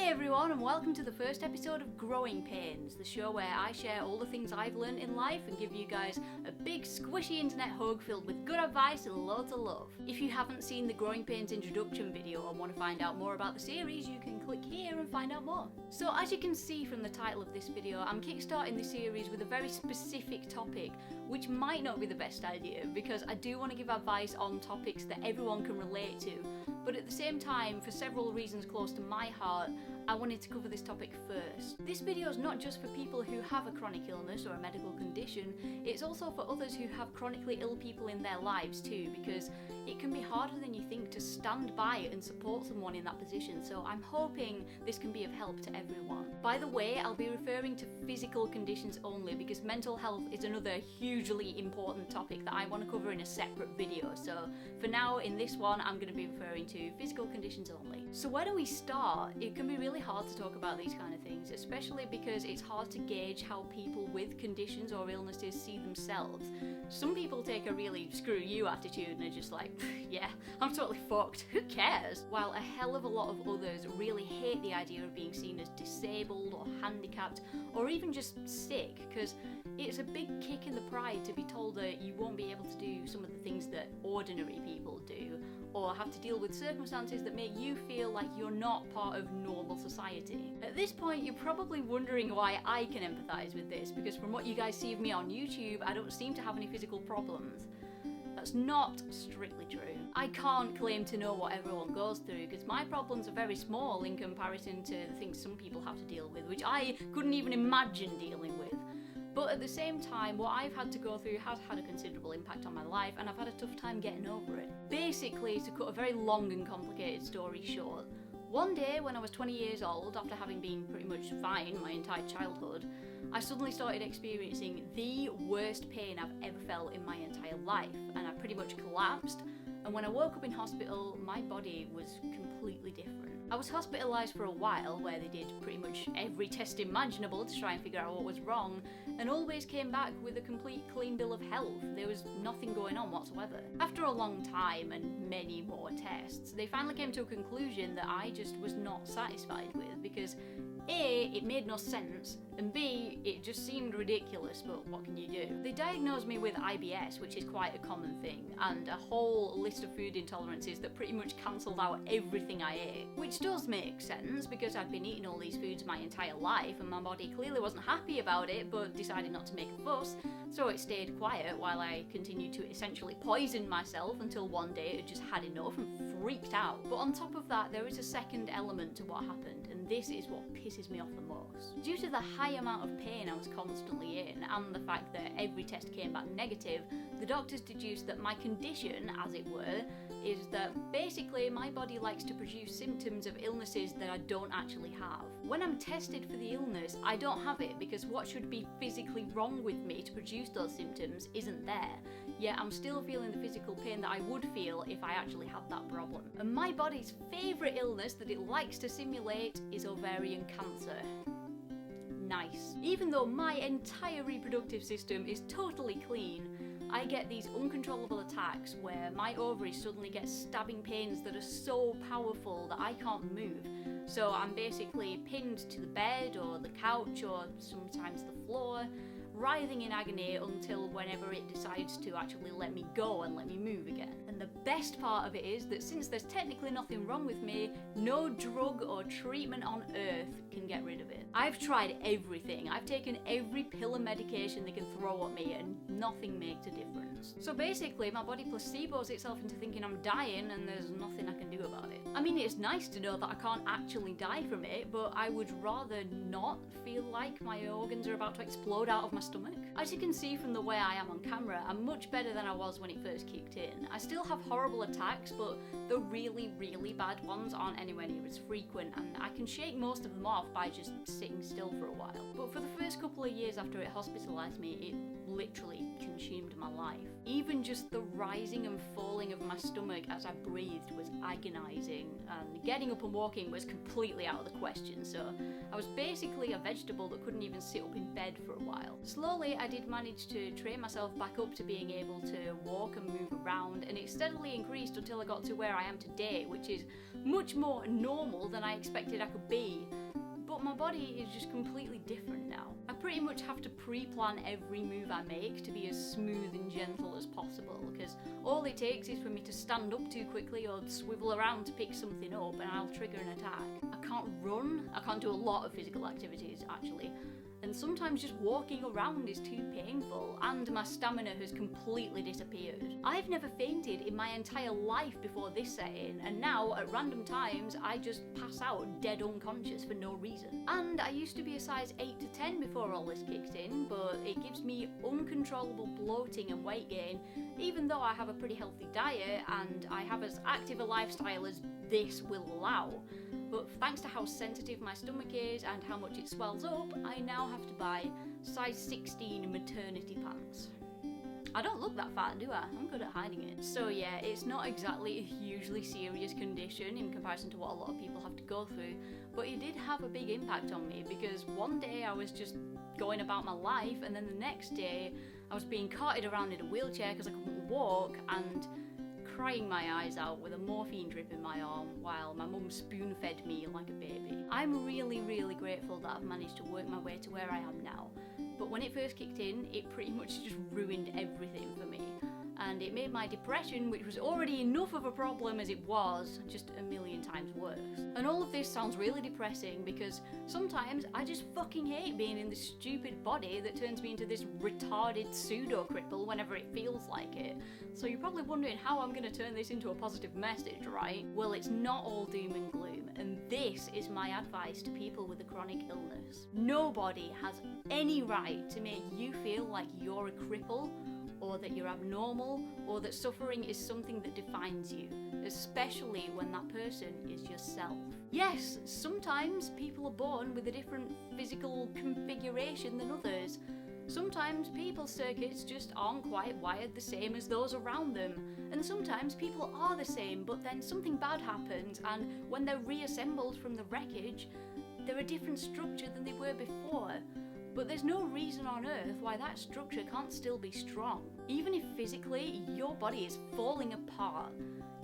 Hey everyone, and welcome to the first episode of Growing Pains, the show where I share all the things I've learned in life and give you guys a big squishy internet hug filled with good advice and loads of love. If you haven't seen the Growing Pains introduction video and want to find out more about the series, you can click here and find out more. So as you can see from the title of this video, I'm kickstarting the series with a very specific topic, which might not be the best idea because I do want to give advice on topics that everyone can relate to. But at the same time, for several reasons close to my heart, I wanted to cover this topic first. This video is not just for people who have a chronic illness or a medical condition, it's also for others who have chronically ill people in their lives too, because it can be harder than you think to stand by and support someone in that position, so I'm hoping this can be of help to everyone. By the way, I'll be referring to physical conditions only because mental health is another hugely important topic that I want to cover in a separate video, so for now in this one I'm going to be referring to physical conditions only. So where do we start? It can be really hard to talk about these kind of things, especially because it's hard to gauge how people with conditions or illnesses see themselves. Some people take a really screw you attitude and are just like, yeah, I'm totally fucked, who cares? While a hell of a lot of others really hate the idea of being seen as disabled or handicapped or even just sick, because it's a big kick in the pride to be told that you won't be able to do some of the things that ordinary people do, or have to deal with circumstances that make you feel like you're not part of normal society. At this point, you're probably wondering why I can empathise with this, because from what you guys see of me on YouTube, I don't seem to have any physical problems. That's not strictly true. I can't claim to know what everyone goes through, because my problems are very small in comparison to the things some people have to deal with, which I couldn't even imagine dealing with. But at the same time, what I've had to go through has had a considerable impact on my life, and I've had a tough time getting over it. Basically, to cut a very long and complicated story short, one day when I was 20 years old, after having been pretty much fine my entire childhood, I suddenly started experiencing the worst pain I've ever felt in my entire life, and I pretty much collapsed, and when I woke up in hospital, my body was completely different. I was hospitalised for a while, where they did pretty much every test imaginable to try and figure out what was wrong, and always came back with a complete clean bill of health. There was nothing going on whatsoever. After a long time and many more tests, they finally came to a conclusion that I just was not satisfied with, because A, it made no sense, and B, it just seemed ridiculous, but what can you do? They diagnosed me with IBS, which is quite a common thing, and a whole list of food intolerances that pretty much cancelled out everything I ate. Which does make sense, because I've been eating all these foods my entire life, and my body clearly wasn't happy about it, but decided not to make a fuss, so it stayed quiet while I continued to essentially poison myself until one day it just had enough and freaked out. But on top of that, there is a second element to what happened, and this is what pisses me off the most. Due to the high amount of pain I was constantly in, and the fact that every test came back negative, the doctors deduced that my condition, as it were, is that basically my body likes to produce symptoms of illnesses that I don't actually have. When I'm tested for the illness, I don't have it, because what should be physically wrong with me to produce those symptoms isn't there, yet I'm still feeling the physical pain that I would feel if I actually had that problem. And my body's favourite illness that it likes to simulate is ovarian cancer. Nice. Even though my entire reproductive system is totally clean, I get these uncontrollable attacks where my ovaries suddenly get stabbing pains that are so powerful that I can't move. So I'm basically pinned to the bed or the couch or sometimes the floor, writhing in agony until whenever it decides to actually let me go and let me move again. And the best part of it is that since there's technically nothing wrong with me, no drug or treatment on earth can get rid of it. I've tried everything. I've taken every pill and medication they can throw at me, and nothing makes a difference. So basically, my body placebos itself into thinking I'm dying, and there's nothing I can do about it. I mean, it's nice to know that I can't actually die from it, but I would rather not feel like my organs are about to explode out of my stomach. As you can see from the way I am on camera, I'm much better than I was when it first kicked in. I still have horrible attacks, but the really, really bad ones aren't anywhere near as frequent, and I can shake most of them off by just sitting still for a while. But for the first couple of years after it hospitalised me, it literally consumed my life. Even just the rising and falling of my stomach as I breathed was agonising, and getting up and walking was completely out of the question, so I was basically a vegetable that couldn't even sit up in bed for a while. Slowly, I I did manage to train myself back up to being able to walk and move around, and it steadily increased until I got to where I am today, which is much more normal than I expected I could be. But my body is just completely different now. I pretty much have to pre-plan every move I make to be as smooth and gentle as possible, because all it takes is for me to stand up too quickly or swivel around to pick something up and I'll trigger an attack. I can't run, I can't do a lot of physical activities actually, and sometimes just walking around is too painful, and my stamina has completely disappeared. I've never fainted in my entire life before this set in, and now at random times I just pass out dead unconscious for no reason. And I used to be a size 8 to 10 before all this kicked in, but it gives me uncontrollable bloating and weight gain, even though I have a pretty healthy diet and I have as active a lifestyle as this will allow. But thanks to how sensitive my stomach is and how much it swells up, I now have to buy size 16 maternity pants. I don't look that fat, do I? I'm good at hiding it. So yeah, it's not exactly a hugely serious condition in comparison to what a lot of people have to go through, but it did have a big impact on me, because one day I was just going about my life, and then the next day I was being carted around in a wheelchair because I couldn't walk, and crying my eyes out with a morphine drip in my arm while my mum spoon-fed me like a baby. I'm really, really grateful that I've managed to work my way to where I am now, but when it first kicked in, it pretty much just ruined everything for me. And it made my depression, which was already enough of a problem as it was, just a million times worse. And all of this sounds really depressing because sometimes I just fucking hate being in this stupid body that turns me into this retarded pseudo-cripple whenever it feels like it. So you're probably wondering how I'm going to turn this into a positive message, right? Well, it's not all doom and gloom, and this is my advice to people with a chronic illness. Nobody has any right to make you feel like you're a cripple, or that you're abnormal, or that suffering is something that defines you, especially when that person is yourself. Yes, sometimes people are born with a different physical configuration than others. Sometimes people's circuits just aren't quite wired the same as those around them, and sometimes people are the same, but then something bad happens, and when they're reassembled from the wreckage, they're a different structure than they were before. But there's no reason on earth why that structure can't still be strong. Even if physically your body is falling apart,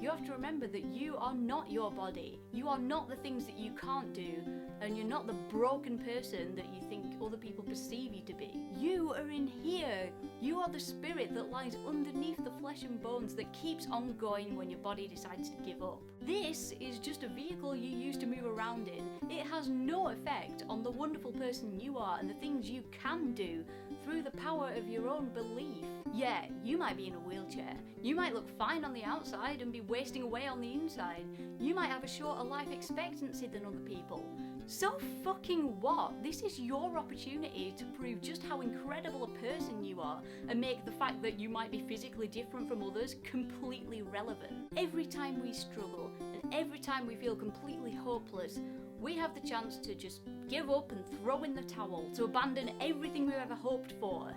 you have to remember that you are not your body. You are not the things that you can't do, and you're not the broken person that you think other people perceive you to be. You are in here. You are the spirit that lies underneath the flesh and bones that keeps on going when your body decides to give up. This is just a vehicle you use to move around in. It has no effect on the wonderful person you are and the things you can do through the power of your own belief. Yeah, you might be in a wheelchair. You might look fine on the outside and be wasting away on the inside. You might have a shorter life expectancy than other people. So fucking what? This is your opportunity to prove just how incredible a person you are and make the fact that you might be physically different from others completely relevant. Every time we struggle and every time we feel completely hopeless, we have the chance to just give up and throw in the towel, to abandon everything we've ever hoped for.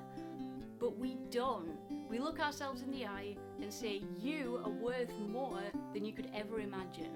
But we don't. We look ourselves in the eye and say, you are worth more than you could ever imagine.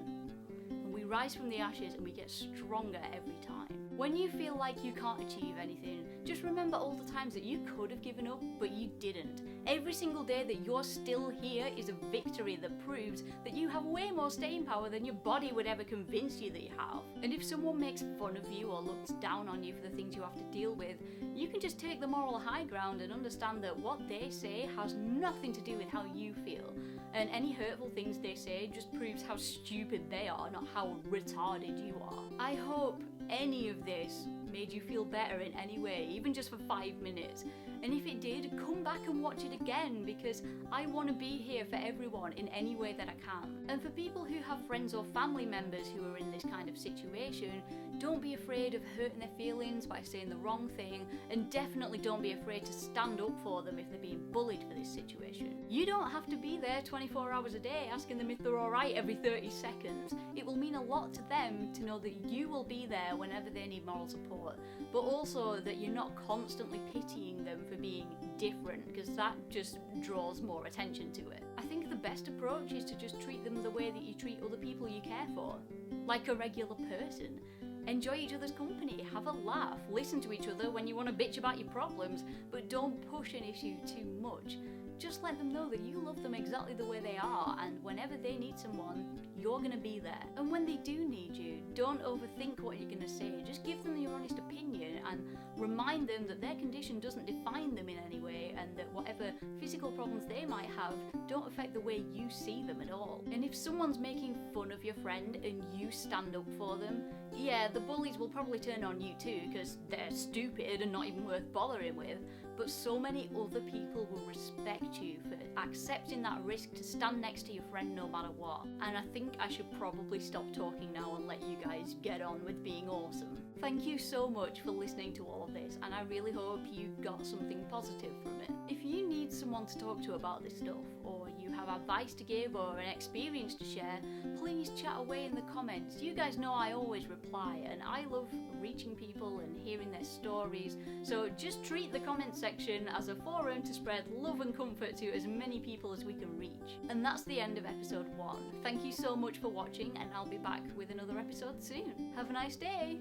And we rise from the ashes and we get stronger every time. When you feel like you can't achieve anything, just remember all the times that you could have given up, but you didn't. Every single day that you're still here is a victory that proves that you have way more staying power than your body would ever convince you that you have. And if someone makes fun of you or looks down on you for the things you have to deal with, you can just take the moral high ground and understand that what they say has nothing to do with how you feel. And any hurtful things they say just proves how stupid they are, not how retarded you are. I hope any of this made you feel better in any way, even just for 5 minutes. And if it did, come back and watch it again, because I want to be here for everyone in any way that I can. And for people who have friends or family members who are in this kind of situation, don't be afraid of hurting their feelings by saying the wrong thing, and definitely don't be afraid to stand up for them if they're being bullied for this situation. You don't have to be there 24 hours a day asking them if they're alright every 30 seconds. It will mean a lot to them to know that you will be there whenever they need moral support, but also that you're not constantly pitying them for being different, because that just draws more attention to it. I think the best approach is to just treat them the way that you treat other people you care for, like a regular person. Enjoy each other's company, have a laugh, listen to each other when you want to bitch about your problems, but don't push an issue too much. Just let them know that you love them exactly the way they are, and whenever they need someone, you're going to be there. And when they do need you, don't overthink what you're going to say. Just give them your honest opinion and remind them that their condition doesn't define them in any way, and that whatever physical problems they might have don't affect the way you see them at all. And if someone's making fun of your friend and you stand up for them, yeah, the bullies will probably turn on you too, because they're stupid and not even worth bothering with, but so many other people will respect you for accepting that risk to stand next to your friend no matter what. And I think I should probably stop talking now and let you guys get on with being awesome. Thank you so much for listening to all of this, and I really hope you got something positive from it. If you need someone to talk to about this stuff, or you have advice to give or an experience to share, please chat away in the comments. You guys know I always reply, and I love reaching people and hearing their stories, so just treat the comment section as a forum to spread love and comfort to as many people as we can reach. And that's the end of episode 1. Thank you so much for watching, and I'll be back with another episode soon. Have a nice day!